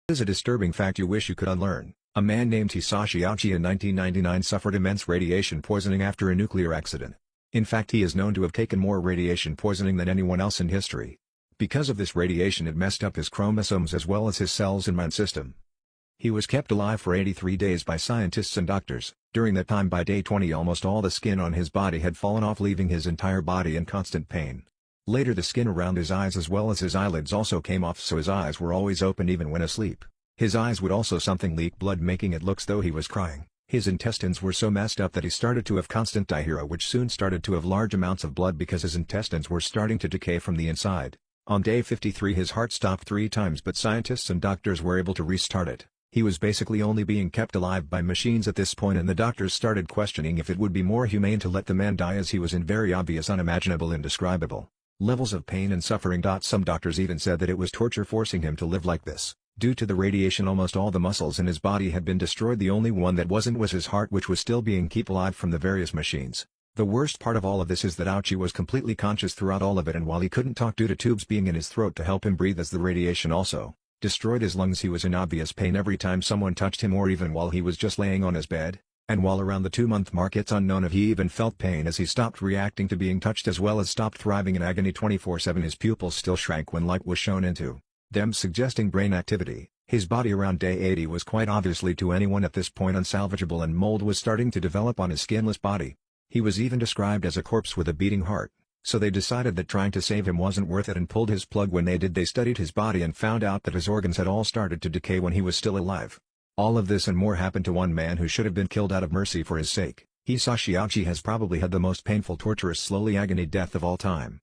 Is a disturbing fact you wish you could unlearn. A man named Hisashi Ouchi in 1999 suffered immense radiation poisoning after a nuclear accident. In fact, he is known to have taken more radiation poisoning than anyone else in history. Because of this radiation, it messed up his chromosomes as well as his cells and mind system. He was kept alive for 83 days by scientists and doctors. During that time, by day 20, almost all the skin on his body had fallen off, leaving his entire body in constant pain. Later, the skin around his eyes as well as his eyelids also came off, so his eyes were always open even when asleep. His eyes would also something leak blood, making it look as though he was crying. His intestines were so messed up that he started to have constant diarrhea, which soon started to have large amounts of blood because his intestines were starting to decay from the inside. On day 53 his heart stopped 3 times, but scientists and doctors were able to restart it. He was basically only being kept alive by machines at this point, and the doctors started questioning if it would be more humane to let the man die, as he was in very obvious, unimaginable, indescribable levels of pain and suffering. Some doctors even said that it was torture forcing him to live like this. Due to the radiation, almost all the muscles in his body had been destroyed. The only one that wasn't was his heart, which was still being kept alive from the various machines. The worst part of all of this is that Ouchi was completely conscious throughout all of it, and while he couldn't talk due to tubes being in his throat to help him breathe, as the radiation also destroyed his lungs, he was in obvious pain every time someone touched him, or even while he was just laying on his bed. And while around the 2-month mark, it's unknown if he even felt pain, as he stopped reacting to being touched as well as stopped thriving in agony 24/7. His pupils still shrank when light was shown into them, suggesting brain activity. His body around day 80 was quite obviously to anyone at this point unsalvageable, and mold was starting to develop on his skinless body. He was even described as a corpse with a beating heart, so they decided that trying to save him wasn't worth it and pulled his plug. When they did, they studied his body and found out that his organs had all started to decay when he was still alive. All of this and more happened to one man who should have been killed out of mercy for his sake. Hisashi Ouchi has probably had the most painful, torturous, slowly agony death of all time.